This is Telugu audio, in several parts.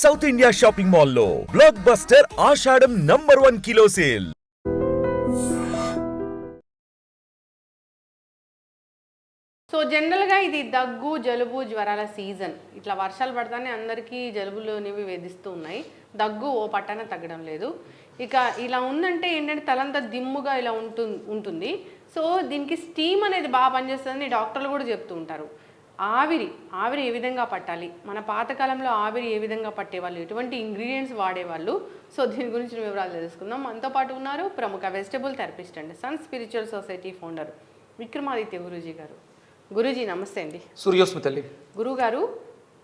సౌత్ ఇండియా షాపింగ్ మాల్లో బ్లాక్ బస్టర్ ఆషాఢం #1 కిలో సేల్. సో జనరల్గా ఇది దగ్గు జలుబు జ్వరాల సీజన్. ఇట్లా వర్షాలు పడతానే అందరికీ జలుబులు అనేవి వేధిస్తూ ఉన్నాయి. దగ్గు ఓ పట్టాన తగ్గడం లేదు. ఇక ఇలా ఉందంటే ఏంటంటే తలంతా దిమ్ముగా ఇలా ఉంటుంది. సో దీనికి స్టీమ్ అనేది బాగా పనిచేస్తుందని డాక్టర్లు కూడా చెప్తూ ఉంటారు. ఆవిరి ఏ విధంగా పట్టాలి, మన పాతకాలంలో ఆవిరి ఏ విధంగా పట్టేవాళ్ళు, ఎటువంటి ఇంగ్రీడియంట్స్ వాడేవాళ్ళు, సో దీని గురించి వివరాలు తెలుసుకుందాం. మనతో పాటు ఉన్నారు ప్రముఖ vegetable therapist and sun spiritual society founder Vikramaditya Guruji గారు. గురూజీ నమస్తే అండి. సూర్యోస్మి తల్లి. గురువుగారు,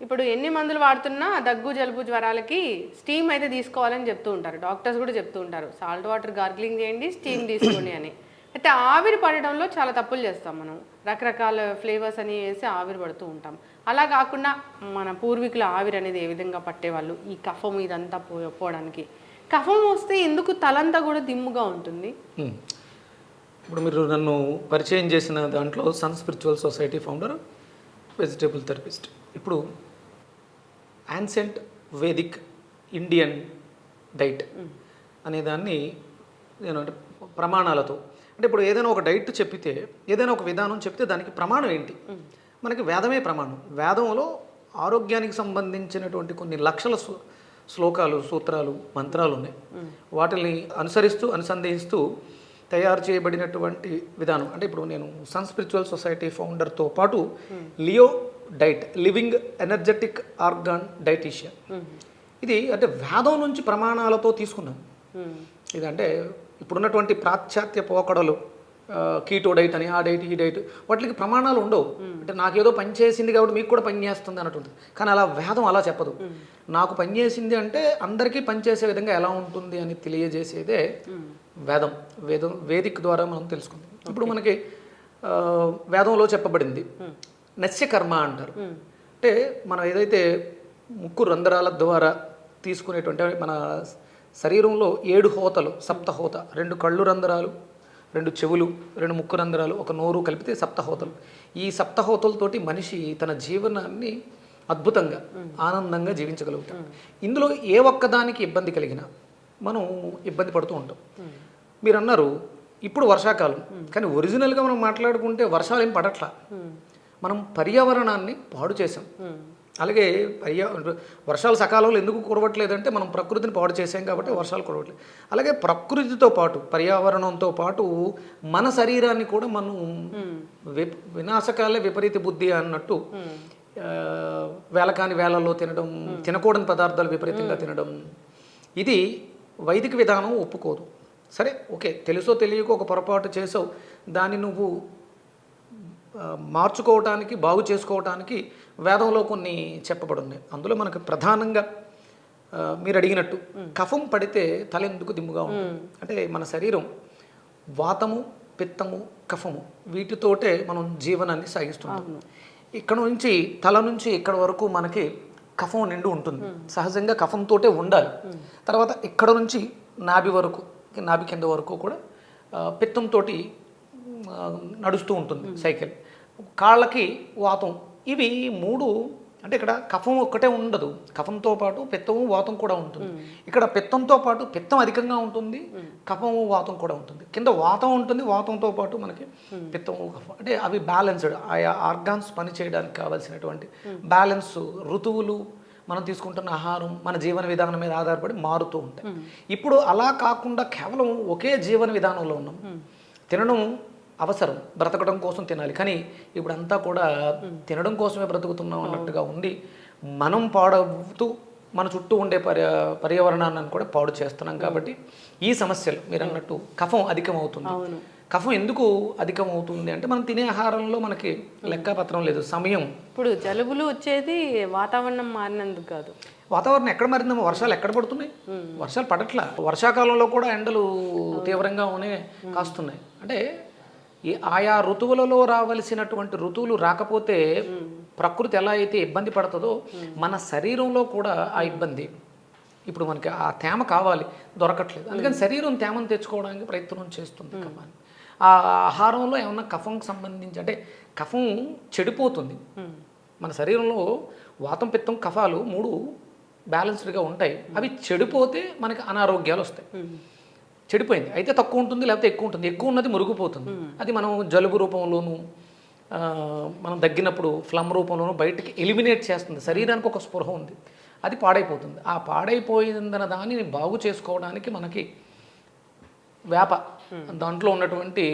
ఇప్పుడు ఎన్ని మందులు వాడుతున్నా దగ్గు జలుబు జ్వరాలకి స్టీమ్ అయితే తీసుకోవాలని చెప్తూ ఉంటారు, డాక్టర్స్ కూడా చెప్తూ ఉంటారు. సాల్ట్ వాటర్ గార్గిలింగ్ చేయండి, స్టీమ్ తీసుకోండి అని. అయితే ఆవిరి పడడంలో చాలా తప్పులు చేస్తాం మనం. రకరకాల ఫ్లేవర్స్ అని వేసి ఆవిరి పడుతూ ఉంటాం. అలా కాకుండా మన పూర్వీకుల ఆవిరి అనేది ఏ విధంగా పట్టేవాళ్ళు, ఈ కఫం ఇదంతా పోవడానికి. కఫం వస్తే ఎందుకు తలంతా కూడా దిమ్ముగా ఉంటుంది? ఇప్పుడు మీరు నన్ను పరిచయం చేసిన దాంట్లో sun spiritual society founder, vegetable therapist. ఇప్పుడు యాన్సెంట్ వేదిక్ ఇండియన్ డైట్ అనే దాన్ని నేను అంటే ప్రమాణాలతో, అంటే ఇప్పుడు ఏదైనా ఒక డైట్ చెప్పితే, ఏదైనా ఒక విధానం చెప్తే దానికి ప్రమాణం ఏంటి? మనకి వేదమే ప్రమాణం. వేదంలో ఆరోగ్యానికి సంబంధించినటువంటి కొన్ని లక్షల శ్లోకాలు, సూత్రాలు, మంత్రాలు ఉన్నాయి. వాటిని అనుసంధిస్తూ తయారు చేయబడినటువంటి విధానం. అంటే ఇప్పుడు నేను సన్ స్పిరిచువల్ సొసైటీ ఫౌండర్తో పాటు Leo diet, living energetic organ dietitian. ఇది అంటే వేదం నుంచి ప్రమాణాలతో తీసుకున్నాం. ఇది అంటే ఇప్పుడున్నటువంటి పాశ్చాత్య పోకడలు, కీటో డైట్ అని, ఆ డైట్ ఈ డైట్, వాటికి ప్రమాణాలు ఉండవు. అంటే నాకేదో పని చేసింది కాబట్టి మీకు కూడా పని చేస్తుంది అన్నట్టుంది. కానీ అలా వేదం అలా చెప్పదు. నాకు పని చేసింది అంటే అందరికీ పనిచేసే విధంగా ఎలా ఉంటుంది అని తెలియజేసేదే వేదిక్ ద్వారా మనం తెలుసుకుందాం. ఇప్పుడు మనకి వేదంలో చెప్పబడింది నస్యకర్మ అంటారు. అంటే మనం ఏదైతే ముక్కు రంధ్రాల ద్వారా తీసుకునేటువంటి, మన శరీరంలో 7 హోతలు, సప్తహోత, 2 కళ్ళు రంధ్రాలు, 2 చెవులు, 2 ముక్కు రంధ్రాలు, 1 నోరు కలిపితే సప్తహోతలు. ఈ సప్తహోతలతోటి మనిషి తన జీవనాన్ని అద్భుతంగా ఆనందంగా జీవించగలుగుతాం. ఇందులో ఏ ఒక్కదానికి ఇబ్బంది కలిగినా మనం ఇబ్బంది పడుతూ ఉంటాం. మీరు అన్నారు ఇప్పుడు వర్షాకాలం, కానీ ఒరిజినల్గా మనం మాట్లాడుకుంటే వర్షాలు ఏం పడట్లా. మనం పర్యావరణాన్ని పాడు చేసాం. అలాగే వర్షాలు సకాలంలో ఎందుకు కురవట్లేదంటే మనం ప్రకృతిని పాడు చేసాం కాబట్టి వర్షాలు కురవట్లేదు. అలాగే ప్రకృతితో పాటు, పర్యావరణంతో పాటు మన శరీరాన్ని కూడా మనం వినాశకాలే విపరీత బుద్ధి అన్నట్టు వేళకాని వేళల్లో తినడం, తినకూడని పదార్థాలు విపరీతంగా తినడం, ఇది వైదిక విధానం ఒప్పుకోదు. సరే, ఓకే, తెలుసో తెలియకో ఒక పొరపాటు చేసావు, దాన్ని నువ్వు మార్చుకోవటానికి, బాగు చేసుకోవటానికి వేదంలో కొన్ని చెప్పబడి ఉన్నాయి. అందులో మనకు ప్రధానంగా మీరు అడిగినట్టు కఫం పడితే తల ఎందుకు దిమ్ముగా ఉంటుంది అంటే, మన శరీరం వాతము, పిత్తము, కఫము, వీటితోటే మనం జీవనాన్ని సాగిస్తున్నాం. ఇక్కడ నుంచి తల నుంచి ఇక్కడ వరకు మనకి కఫం నిండు ఉంటుంది. సహజంగా కఫంతోటే ఉండాలి. తర్వాత ఇక్కడ నుంచి నాభి వరకు, నాభి కింద వరకు కూడా పిత్తంతో నడుస్తూ ఉంటుంది సైకిల్. కాళ్ళకి వాతం, ఇవి 3. అంటే ఇక్కడ కఫం ఒక్కటే ఉండదు, కఫంతో పాటు పిత్తము, వాతం కూడా ఉంటుంది. ఇక్కడ పిత్తంతో పాటు పిత్తం అధికంగా ఉంటుంది, కఫము, వాతం కూడా ఉంటుంది. కింద వాతం ఉంటుంది, వాతంతో పాటు మనకి పిత్తము, కఫం, అంటే అవి బ్యాలెన్స్డ్. ఆయా ఆర్గాన్స్ పనిచేయడానికి కావాల్సినటువంటి బ్యాలెన్స్, ఋతువులు, మనం తీసుకుంటున్న ఆహారం, మన జీవన విధానం మీద ఆధారపడి మారుతూ ఉంటాయి. ఇప్పుడు అలా కాకుండా కేవలం ఒకే జీవన విధానంలో ఉన్నాం. తినడం అవసరం, బ్రతకడం కోసం తినాలి. కానీ ఇప్పుడు అంతా కూడా తినడం కోసమే బ్రతుకుతున్నాం అన్నట్టుగా ఉంది. మనం పాడవుతూ మన చుట్టూ ఉండే పర్యావరణాన్ని కూడా పాడు చేస్తున్నాం. కాబట్టి ఈ సమస్యలు మీరు అన్నట్టు కఫం అధికమవుతుంది. కఫం ఎందుకు అధికమవుతుంది అంటే, మనం తినే ఆహారంలో మనకి లెక్కపత్రం లేదు, సమయం. ఇప్పుడు జలుబులు వచ్చేది వాతావరణం మారినందుకు కాదు. వాతావరణం ఎక్కడ మారిందేమో, వర్షాలు ఎక్కడ పడుతున్నాయి, వర్షాలు పడట్లా. వర్షాకాలంలో కూడా ఎండలు తీవ్రంగానే కాస్తున్నాయి. అంటే ఆయా ఋతువులలో రావలసినటువంటి ఋతువులు రాకపోతే ప్రకృతి ఎలా అయితే ఇబ్బంది పడుతుందో, మన శరీరంలో కూడా ఆ ఇబ్బంది. ఇప్పుడు మనకి ఆ తేమ కావాలి, దొరకట్లేదు. అందుకని శరీరం తేమను తెచ్చుకోవడానికి ప్రయత్నం చేస్తుంది. కఫాన్ని ఆ ఆహారంలో ఏమన్నా కఫంకి సంబంధించి, అంటే కఫం చెడిపోతుంది. మన శరీరంలో వాతం, పిత్తం, కఫాలు 3 బ్యాలెన్స్డ్గా ఉంటాయి. అవి చెడిపోతే మనకి అనారోగ్యాలు వస్తాయి. చెడిపోయింది అయితే తక్కువ ఉంటుంది, లేకపోతే ఎక్కువ ఉంటుంది. ఎక్కువ ఉన్నది మురిగిపోతుంది. అది మనం జలుబు రూపంలోనూ మనం దగ్గినప్పుడు ఫ్లమ్ రూపంలోనూ బయటికి ఎలిమినేట్ చేస్తుంది. శరీరానికి ఒక స్పృహ ఉంది, అది పాడైపోతుంది. ఆ పాడైపోయిందన్న దానిని బాగు చేసుకోవడానికి మనకి వేప, దాంట్లో ఉన్నటువంటి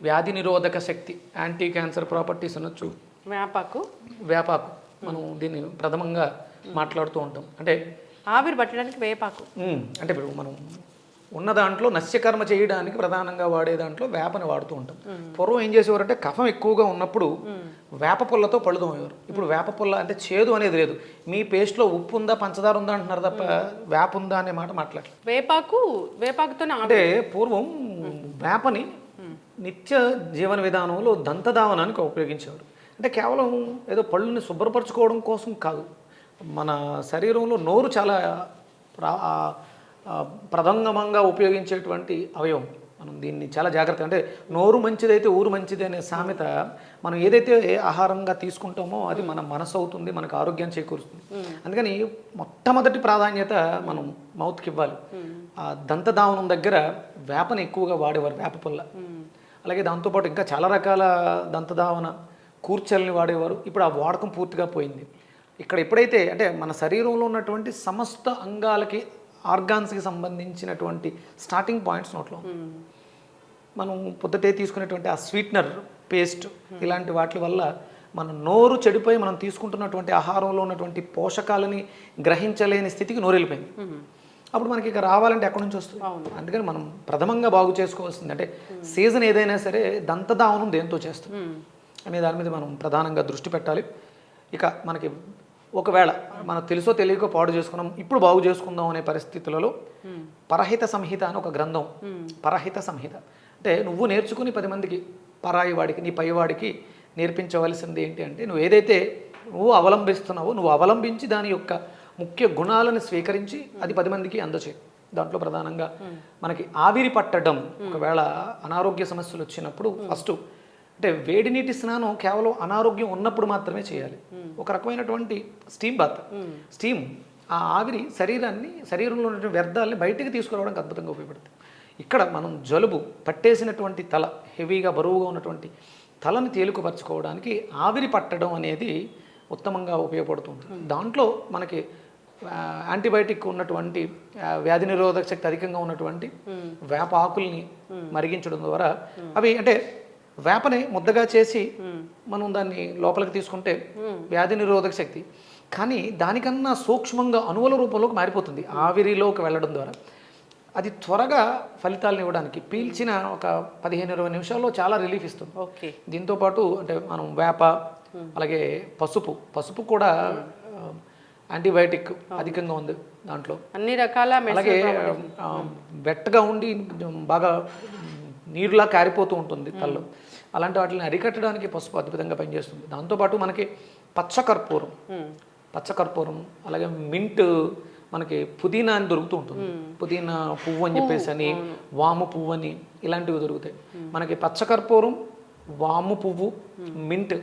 వ్యాధి నిరోధక శక్తి, యాంటీ క్యాన్సర్ ప్రాపర్టీస్ అనొచ్చు. వేపాకు మనం దీన్ని ప్రథమంగా మాట్లాడుతూ ఉంటాం. అంటే ఆవిరి పట్టడానికి వేపాకు, అంటే ఇప్పుడు మనం ఉన్న దాంట్లో నస్యకర్మ చేయడానికి ప్రధానంగా వాడే దాంట్లో వేపని వాడుతూ ఉంటాం. పూర్వం ఏం చేసేవారంటే కఫం ఎక్కువగా ఉన్నప్పుడు వేప పుల్లతో పళ్ళు తోమేవారు. ఇప్పుడు వేప పుల్ల అంటే చేదు అనేది లేదు. మీ పేస్ట్లో ఉప్పు ఉందా పంచదార ఉందా అంటున్నారు తప్ప వేప ఉందా అనే మాట మాట్లాడలేదు. వేపాకుతో అంటే పూర్వం వేపని నిత్య జీవన విధానంలో దంతధావనానికి ఉపయోగించేవారు. అంటే కేవలం ఏదో పళ్ళుని శుభ్రపరచుకోవడం కోసం కాదు, మన శరీరంలో నోరు చాలా ప్రథంగమంగా ఉపయోగించేటువంటి అవయవం. మనం దీన్ని చాలా జాగ్రత్త, అంటే నోరు మంచిదైతే ఊరు మంచిది అనే సామెత. మనం ఏదైతే ఆహారంగా తీసుకుంటామో అది మన మనసు అవుతుంది, మనకు ఆరోగ్యాన్ని చేకూరుస్తుంది. అందుకని మొట్టమొదటి ప్రాధాన్యత మనం మౌత్కి ఇవ్వాలి. ఆ దంతధావనం దగ్గర వేపని ఎక్కువగా వాడేవారు, వేప పుల్ల. అలాగే దాంతోపాటు ఇంకా చాలా రకాల దంతధావన కూర్చల్ని వాడేవారు. ఇప్పుడు ఆ వాడకం పూర్తిగా పోయింది. ఇక్కడ ఎప్పుడైతే అంటే మన శరీరంలో ఉన్నటువంటి సమస్త అంగాలకి, ఆర్గాన్స్కి సంబంధించినటువంటి స్టార్టింగ్ పాయింట్స్ నోట్లో మనం పొద్దుటే తీసుకునేటువంటి ఆ స్వీట్నర్ పేస్ట్ ఇలాంటి వాటి వల్ల మన నోరు చెడిపోయి మనం తీసుకుంటున్నటువంటి ఆహారంలో ఉన్నటువంటి పోషకాలని గ్రహించలేని స్థితికి నోరు వెళ్ళిపోయింది. అప్పుడు మనకి ఇక రావాలంటే ఎక్కడి నుంచి వస్తుంది? అందుకని మనం ప్రథమంగా బాగు చేసుకోవాల్సింది అంటే సీజన్ ఏదైనా సరే దంతధావనం దేంతో చేస్తాం అనే దాని మీద మనం ప్రధానంగా దృష్టి పెట్టాలి. ఇక మనకి ఒకవేళ మనకు తెలుసో తెలియకో పాడు చేసుకున్నాం, ఇప్పుడు బాగు చేసుకుందాం అనే పరిస్థితులలో పరహిత సంహిత అని ఒక గ్రంథం. పరహిత సంహిత అంటే నువ్వు నేర్చుకుని 10 మందికి, పరాయి వాడికి, నీ పైవాడికి నేర్పించవలసింది ఏంటి అంటే నువ్వు ఏదైతే నువ్వు అవలంబిస్తున్నావో నువ్వు అవలంబించి దాని యొక్క ముఖ్య గుణాలను స్వీకరించి అది 10 మందికి అందచేయి. దాంట్లో ప్రధానంగా మనకి ఆవిరి పట్టడం, ఒకవేళ అనారోగ్య సమస్యలు వచ్చినప్పుడు ఫస్ట్ అంటే వేడి నీటి స్నానం కేవలం అనారోగ్యం ఉన్నప్పుడు మాత్రమే చేయాలి. ఒక రకమైనటువంటి స్టీమ్ బాత్, స్టీమ్ ఆ ఆవిరి శరీరంలో ఉన్నటువంటి వ్యర్థాలని బయటికి తీసుకురావడానికి అద్భుతంగా ఉపయోగపడుతుంది. ఇక్కడ మనం జలుబు పట్టేసినటువంటి తల, హెవీగా బరువుగా ఉన్నటువంటి తలని తేలికపరచుకోవడానికి ఆవిరి పట్టడం అనేది ఉత్తమంగా ఉపయోగపడుతుంది. దాంట్లో మనకి యాంటీబయాటిక్ ఉన్నటువంటి వ్యాధి నిరోధక శక్తి అధికంగా ఉన్నటువంటి వేప ఆకుల్ని మరిగించడం ద్వారా అవి అంటే వేపని ముద్దగా చేసి మనం దాన్ని లోపలికి తీసుకుంటే వ్యాధి నిరోధక శక్తి, కానీ దానికన్నా సూక్ష్మంగా అణువుల రూపంలోకి మారిపోతుంది ఆవిరిలోకి వెళ్ళడం ద్వారా. అది త్వరగా ఫలితాలను ఇవ్వడానికి పీల్చిన ఒక 15-20 నిమిషాల్లో చాలా రిలీఫ్ ఇస్తుంది. ఓకే. దీంతోపాటు అంటే మనం వేప, అలాగే పసుపు కూడా యాంటీబయాటిక్ అధికంగా ఉంది దాంట్లో, అన్ని రకాల. అలాగే వెట్టగా ఉండి బాగా నీరులా కారిపోతూ ఉంటుంది తల్లు, అలాంటి వాటిని అరికట్టడానికి పసుపు అద్భుతంగా పనిచేస్తుంది. దాంతోపాటు మనకి పచ్చకర్పూరం, అలాగే మింట్, మనకి పుదీనా అని దొరుకుతూ ఉంటుంది. పుదీనా పువ్వు అని చెప్పేసి అని, వాము పువ్వు అని ఇలాంటివి దొరుకుతాయి. మనకి పచ్చకర్పూరం, వాము పువ్వు, మింట్,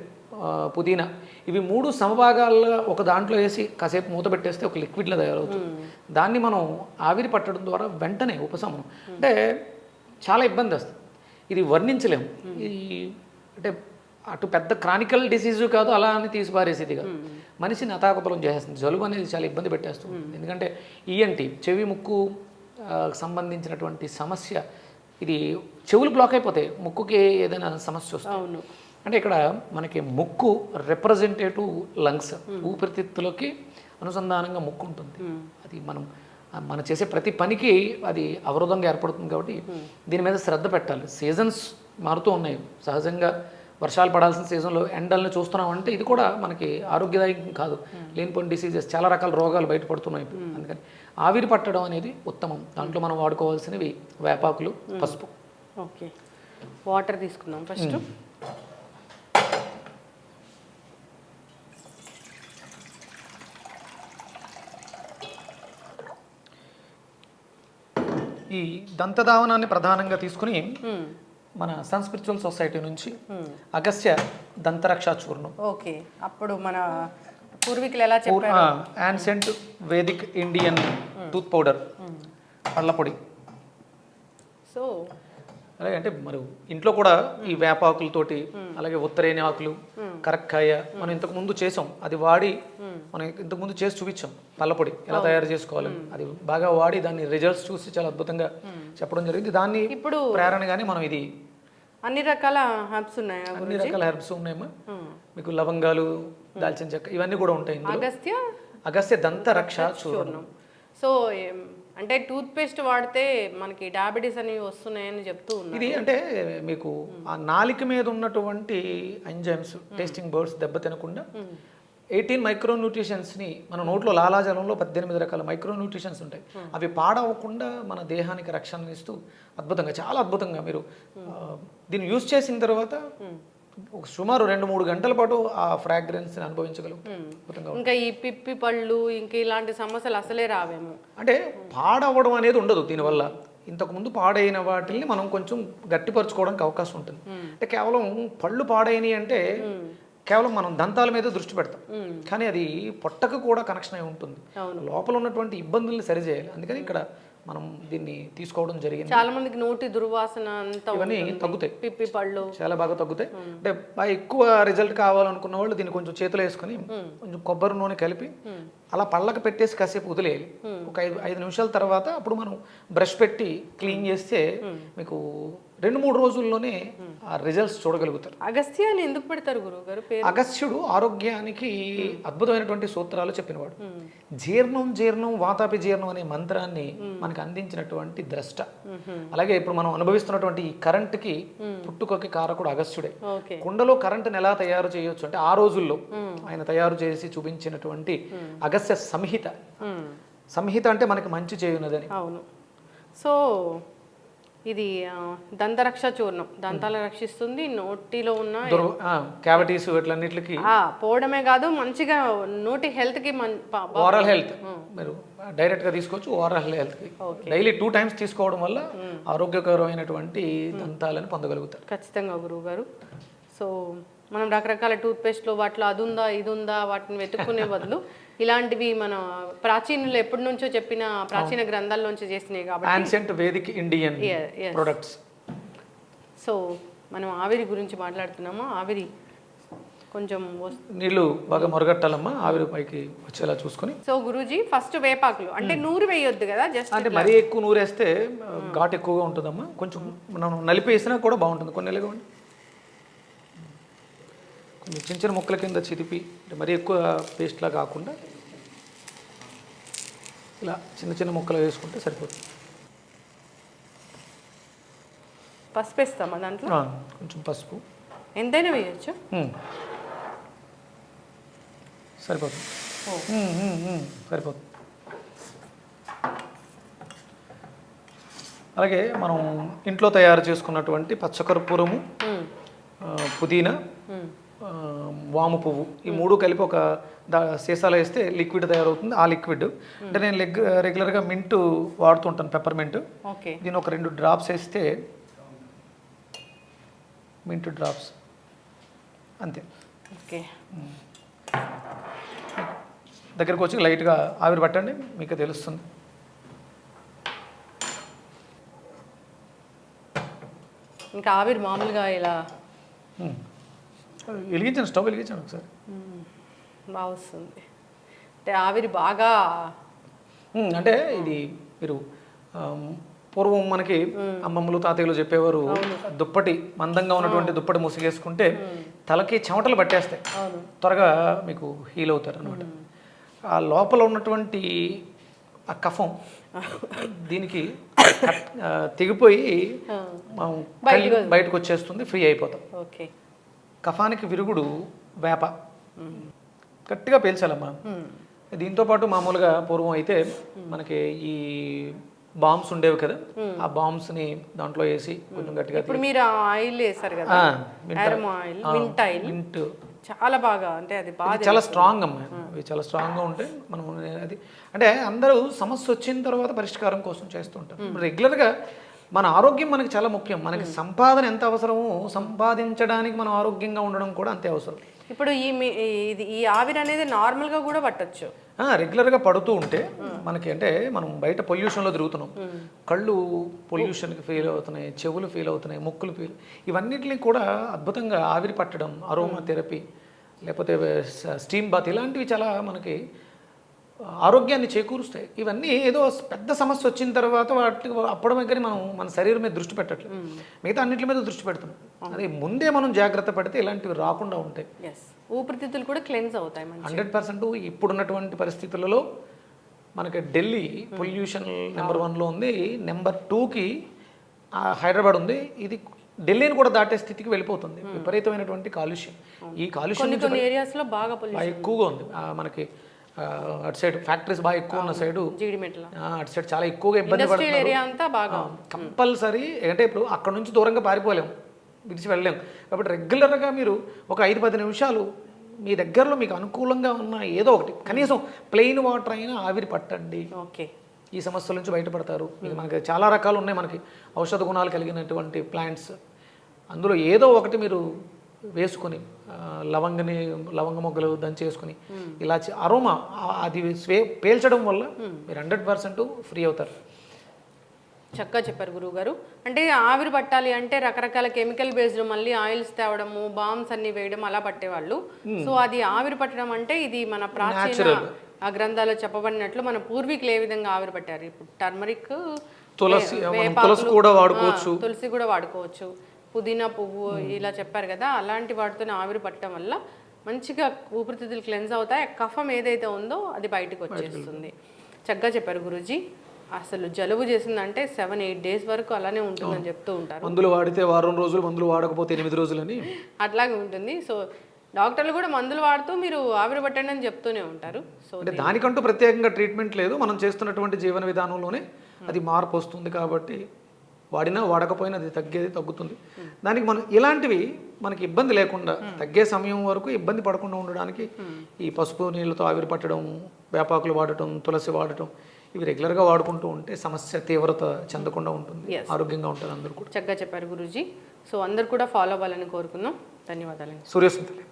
పుదీనా ఇవి 3 సమభాగాల్లో ఒక దాంట్లో వేసి కాసేపు మూత పెట్టేస్తే ఒక లిక్విడ్లో తయారవుతుంది. దాన్ని మనం ఆవిరి పట్టడం ద్వారా వెంటనే ఉపశమనం. అంటే చాలా ఇబ్బంది వస్తుంది, ఇది వర్ణించలేము. ఈ అంటే అటు పెద్ద క్రానికల్ డిసీజు కాదు, అలా అని తీసిపారేసేది కాదు, మనిషిని అతాకుతలం చేసేస్తుంది. జలుబు అనేది చాలా ఇబ్బంది పెట్టేస్తుంది. ఎందుకంటే ఈఎన్టీ, చెవి ముక్కు సంబంధించినటువంటి సమస్య, ఇది చెవులు బ్లాక్ అయిపోతాయి, ముక్కుకి ఏదైనా సమస్య వస్తుంది. అంటే ఇక్కడ మనకి ముక్కు రిప్రజెంటేటివ్ లంగ్స్, ఊపిరితిత్తులకి అనుసంధానంగా ముక్కు ఉంటుంది. అది మనం చేసే ప్రతి పనికి అది అవరోధంగా ఏర్పడుతుంది. కాబట్టి దీని మీద శ్రద్ధ పెట్టాలి. సీజన్స్ మారుతూ ఉన్నాయి. సహజంగా వర్షాలు పడాల్సిన సీజన్లో ఎండల్ని చూస్తున్నామంటే ఇది కూడా మనకి ఆరోగ్యదాయకం కాదు. లేనిపోయిన డిసీజెస్, చాలా రకాల రోగాలు బయటపడుతున్నాయి. అందుకని ఆవిరి పట్టడం అనేది ఉత్తమం. దాంట్లో మనం వాడుకోవాల్సినవి వేపాకులు, పసుపు. ఓకే, వాటర్ తీసుకుందాం ఫస్ట్. ఈ దంతధావనాన్ని ప్రధానంగా తీసుకుని మన సన్ స్పిరిచువల్ సొసైటీ నుంచి అగస్త్య దంతరక్ష చూర్ణం. ఓకే, అప్పుడు మన పూర్వీకులు ఎలా చెప్పారు? Ancient Vedic Indian tooth powder, పళ్ళ పొడి. సో అలాగే అంటే మరి ఇంట్లో కూడా ఈ వేపాకులతోటి, అలాగే ఉత్తరేణి ఆకులు, కరక్కాయ మనం ఇంతకు ముందు చేసాం, అది వాడి మనం ఇంతకు ముందు చేసి చూపించాం. పళ్ళపొడి ఎలా తయారు చేసుకోవాలి, అది బాగా వాడి దాన్ని రిజల్ట్స్ చూసి చాలా అద్భుతంగా చెప్పడం జరిగింది. దాన్ని ఇప్పుడు ప్రేరణగానే మనం ఇది అన్ని రకాల హెర్బ్స్ ఉన్నాయా? అన్ని రకాల హెర్బ్స్ ఉన్నాయమ్మా. మీకు లవంగాలు, దాల్చిన చెక్క ఇవన్నీ కూడా ఉంటాయి. అగస్త్య దంత రక్ష చూర్ణం. సో అంటే టూత్ పేస్ట్ వాడితే మనకి డయాబెటీస్ అనేవి వస్తున్నాయని చెప్తూ ఉన్నారు. ఇది అంటే మీకు ఆ నాలిక మీద ఉన్నటువంటి ఎంజైమ్స్, టేస్టింగ్ బర్డ్స్ దెబ్బ తినకుండా 18 మైక్రోన్యూట్రిషన్స్ని మన నోట్లో లాలాజలంలో 18 రకాల మైక్రోన్యూట్రిషన్స్ ఉంటాయి. అవి పాడవకుండా మన దేహానికి రక్షణ ఇస్తూ అద్భుతంగా, చాలా అద్భుతంగా మీరు దీన్ని యూజ్ చేసిన తర్వాత సుమారు 2-3 గంటల పాటు ఆ ఫ్రాగ్రెన్స్ అనుభవించగలుగుతాం. ఇంకా ఈ పిప్పి పళ్ళు ఇంకా ఇలాంటి సమస్యలు అసలే రావేమో. అంటే పాడవడం అనేది ఉండదు దీనివల్ల. ఇంతకుముందు పాడైన వాటిని మనం కొంచెం గట్టిపరచుకోవడానికి అవకాశం ఉంటుంది. అంటే కేవలం పళ్ళు పాడైనవి అంటే కేవలం మనం దంతాల మీద దృష్టి పెడతాం, కానీ అది పొట్టకు కూడా కనెక్షన్ అయి ఉంటుంది. లోపల ఉన్నటువంటి ఇబ్బందుల్ని సరిచేయాలి. అందుకని ఇక్కడ మనం దీన్ని తీసుకోవడం జరిగింది. చాలా మందికి నోటి దుర్వాసన అంతా ఇవన్నీ తగ్గుతాయి, పిప్పి పళ్ళు చాలా బాగా తగ్గుతాయి. అంటే బాగా ఎక్కువ రిజల్ట్ కావాలనుకున్న వాళ్ళు దీన్ని కొంచెం చేతిలో వేసుకొని కొంచెం కొబ్బరి నూనె కలిపి అలా పళ్ళకి పెట్టేసి కాసేపు వదిలేయాలి. ఒక 5 నిమిషాల తర్వాత అప్పుడు మనం బ్రష్ పెట్టి క్లీన్ చేస్తే మీకు 2-3 రోజుల్లోనే ఆ రిజల్ట్స్ చూడగలుగుతారు. అగస్త్యాన్ని ఎందుకు పెడతారు గురువు గారు? అగస్త్యుడు ఆరోగ్యానికి అద్భుతమైనటువంటి సూత్రాలు చెప్పినవాడు. జీర్ణం వాతాపి జీర్ణం అనే మంత్రాన్ని మనకి అందించినటువంటి ద్రష్ట. అలాగే ఇప్పుడు మనం అనుభవిస్తున్నటువంటి ఈ కరెంట్కి పుట్టుకకి కారకుడు అగస్త్యుడే. కుండలో కరెంటుని ఎలా తయారు చేయొచ్చు అంటే ఆ రోజుల్లో ఆయన తయారు చేసి చూపించినటువంటి అగస్త్య సంహిత అంటే మనకి మంచి చేయున్నదని. అవును. సో ఇది దంతరక్ష చూర్ణం దంతాలు రక్షిస్తుంది. నోటిలో ఉన్న క్యావిటీస్ ఇట్లన్నిటికి పోవడమే కాదు, మంచిగా నోటి హెల్త్ కి, ఓరల్ హెల్త్ మీరు డైరెక్ట్ గా తీసుకోవచ్చు. ఓరల్ హెల్త్ కి డైలీ 2 టైమ్స్ తీసుకోవడం వల్ల ఆరోగ్యకరమైనటువంటి దంతాలను పొందగలుగుతారు. ఖచ్చితంగా గురువు గారు. సో మనం రకరకాల టూత్ పేస్ట్లో వాటిలో అది ఉందా ఇది ఉందా వాటిని వెతుక్కునే బదులు ఇలాంటివి మన ప్రాచీనులు ఎప్పటి నుంచో చెప్పిన ప్రాచీన గ్రంథాల్లోంచి చేసినాయి కాబట్టి ancient Vedic Indian products. So మనం ఆవిరి గురించి మాట్లాడుతున్నామా? ఆవిరి కొంచెం నీళ్ళు బాగా మొరగట్టాలమ్మా, ఆవిరి పైకి వచ్చేలా చూసుకొని. సో గురూజీ ఫస్ట్ వేపాకులు అంటే నూరు వేయొద్దు కదా, జస్ట్ అంటే మరీ ఎక్కువ నూరేస్తే ఘాటు ఎక్కువగా ఉంటుందమ్మా. కొంచెం మనం నలిపేసినా కూడా బాగుంటుంది. కొన్ని నెలగా కొంచెం చిన్న చిన్న ముక్కల కింద చిరిపి, అంటే మరీ ఎక్కువ పేస్ట్లా కాకుండా ఇలా చిన్న చిన్న ముక్కలు వేసుకుంటే సరిపోతుంది. పసుపు వేస్తామా దాంట్లో? కొంచెం పసుపు ఎంతైనా వేయచ్చు, సరిపోతుంది. సరిపోతుంది. అలాగే మనం ఇంట్లో తయారు చేసుకున్నటువంటి పచ్చకర్పూరము, పుదీనా, వాము పువ్వు, ఈ 3 కలిపి ఒక సీసాలో వేస్తే లిక్విడ్ తయారవుతుంది. ఆ లిక్విడ్ అంటే నేను రెగ్యులర్గా మింట్ వాడుతుంటాను, పెప్పర్ మింట్. దీని ఒక 2 డ్రాప్స్ వేస్తే, మింట్ డ్రాప్స్ అంతే. ఓకే, దగ్గరకు వచ్చి లైట్గా ఆవిరి పట్టండి, మీకు తెలుస్తుంది. ఇంకా ఆవిరి మామూలుగా ఇలా వెలిగించండి, స్టవ్ వెలిగించండి ఒకసారి, బాగా వస్తుంది. అంటే ఆవిరి బాగా అంటే ఇది మీరు పూర్వం మనకి అమ్మమ్మలు తాతయ్యలు చెప్పేవారు, దుప్పటి మందంగా ఉన్నటువంటి దుప్పటి ముసిగేసుకుంటే తలకి చెమటలు పట్టేస్తాయి, త్వరగా మీకు హీల్ అవుతారు అనమాట. ఆ లోపల ఉన్నటువంటి ఆ కఫం దీనికి తెగిపోయి బయటకు వచ్చేస్తుంది, ఫ్రీ అయిపోతాం. ఓకే, కఫానికి విరుగుడు వేప, గట్టిగా పీల్చాలమ్మా. దీంతో పాటు మామూలుగా పూర్వం అయితే మనకి ఈ బాంబ్స్ ఉండేవి కదా, ఆ బాంబ్స్ ని దాంట్లో వేసి కొంచెం గట్టిగా. ఇప్పుడు మీరు ఆయిల్ వేసారు కదా, మింట్ ఆయిల్, మింట్ చాలా బాగా, అంటే అది బాగా చాలా స్ట్రాంగ్ అమ్మా. అవి చాలా స్ట్రాంగ్గా ఉంటాయి. మనం అది అంటే అందరూ సమస్య వచ్చిన తర్వాత పరిష్కారం కోసం చేస్తుంటారు. రెగ్యులర్గా మన ఆరోగ్యం మనకి చాలా ముఖ్యం. మనకి సంపాదన ఎంత అవసరమో సంపాదించడానికి మనం ఆరోగ్యంగా ఉండడం కూడా అంతే అవసరం. ఇప్పుడు ఈ ఆవిరి అనేది నార్మల్గా కూడా పట్టొచ్చు. రెగ్యులర్గా పడుతూ ఉంటే మనకి అంటే మనం బయట పొల్యూషన్లో తిరుగుతున్నాం, కళ్ళు పొల్యూషన్కి ఫీల్ అవుతున్నాయి, చెవులు ఫీల్ అవుతున్నాయి, ముక్కులు ఫీల్, ఇవన్నిటిని కూడా అద్భుతంగా ఆవిరి పట్టడం, అరోమా థెరపీ లేకపోతే స్టీమ్ బాత్ ఇలాంటివి చాలా మనకి ఆరోగ్యాన్ని చేకూరుస్తాయి. ఇవన్నీ ఏదో పెద్ద సమస్య వచ్చిన తర్వాత వాటికి అప్పటి దగ్గర మనం మన శరీరం మీద దృష్టి పెట్టట్లేదు, మిగతా అన్నింటి మీద దృష్టి పెడుతున్నాం. అదే ముందే మనం జాగ్రత్త పడితే ఇలాంటివి రాకుండా ఉంటాయి. ఊపిరితిత్తులు కూడా క్లెన్స్ అవుతాయి 100%. ఇప్పుడున్నటువంటి పరిస్థితులలో మనకి ఢిల్లీ పొల్యూషన్ నెంబర్ 1లో ఉంది, నెంబర్ 2కి హైదరాబాద్ ఉంది. ఇది ఢిల్లీని కూడా దాటే స్థితికి వెళ్ళిపోతుంది. విపరీతమైనటువంటి కాలుష్యం. ఈ కాలుష్యం ఏరియాస్లో బాగా ఎక్కువగా ఉంది. మనకి అటు సైడ్ ఫ్యాక్టరీస్ బాగా ఎక్కువ ఉన్న సైడు, అటు సైడ్ చాలా ఎక్కువగా ఇబ్బంది పడుతున్నారు. కంపల్సరీ అంటే ఇప్పుడు అక్కడ నుంచి దూరంగా పారిపోలేము, విడిచి వెళ్ళలేము. కాబట్టి రెగ్యులర్గా మీరు ఒక 5-10 నిమిషాలు మీ దగ్గరలో మీకు అనుకూలంగా ఉన్న ఏదో ఒకటి, కనీసం ప్లెయిన్ వాటర్ అయినా ఆవిరి పట్టండి. ఓకే, ఈ సమస్యల నుంచి బయటపడతారు. మనకి చాలా రకాలు ఉన్నాయి, మనకి ఔషధ గుణాలు కలిగినటువంటి ప్లాంట్స్. అందులో ఏదో ఒకటి మీరు వేసుకొని లవంగ మొగ్గలు దంచేసుకుని ఇలా అరోమా అది పేల్చడం వల్ల మీరు 100% ఫ్రీ అవుతారు. చక్కగా చెప్పారు గురువు గారు. అంటే ఆవిరి పట్టాలి అంటే రకరకాల కెమికల్ బేస్డ్ మళ్ళీ ఆయిల్స్ తేవడము, బాంబ్స్ అన్ని వేయడం అలా పట్టేవాళ్ళు. సో అది ఆవిరి పట్టడం అంటే ఇది మన ప్రాచీన ఆ గ్రంథాల్లో చెప్పబడినట్లు మన పూర్వీకులు ఏ విధంగా ఆవిరి పట్టారు. ఇప్పుడు టర్మరిక్, తులసి కూడా వాడుకోవచ్చు, తులసి కూడా వాడుకోవచ్చు, పుదీనా పువ్వు ఇలా చెప్పారు కదా, అలాంటి వాటితో ఆవిరి పట్టడం వల్ల మంచిగా ఊపిరితిత్తులు క్లెన్స్ అవుతాయి. కఫం ఏదైతే ఉందో అది బయటకు వచ్చేస్తుంది. చక్కగా చెప్పారు గురూజీ. అసలు జలుబు చేసిందంటే 7-8 డేస్ వరకు అలానే ఉంటుందని చెప్తూ ఉంటారు. మందులు వాడితే వారం రోజులు, మందులు వాడకపోతే 8 రోజులని అట్లాగే ఉంటుంది. సో డాక్టర్లు కూడా మందులు వాడుతూ మీరు ఆవిరి పట్టండి అని చెప్తూనే ఉంటారు. సో అంటే దానికంటూ ప్రత్యేకంగా ట్రీట్మెంట్ లేదు, మనం చేస్తున్నటువంటి జీవన విధానంలోనే అది మార్పు వస్తుంది. కాబట్టి వాడినా వాడకపోయినా అది తగ్గుతుంది. దానికి మనం ఇలాంటివి మనకి ఇబ్బంది లేకుండా తగ్గే సమయం వరకు ఇబ్బంది పడకుండా ఉండడానికి ఈ పసుపు నీళ్ళతో ఆవిరి పట్టడం, వేపాకులు వాడటం, తులసి వాడటం, ఇవి రెగ్యులర్గా వాడుకుంటూ ఉంటే సమస్య తీవ్రత చెందకుండా ఉంటుంది, ఆరోగ్యంగా ఉంటారు అందరూ కూడా. చక్కగా చెప్పారు గురూజీ. సో అందరు కూడా ఫాలో అవ్వాలని కోరుకుందాం. ధన్యవాదాలు. సూర్యస్మితలే.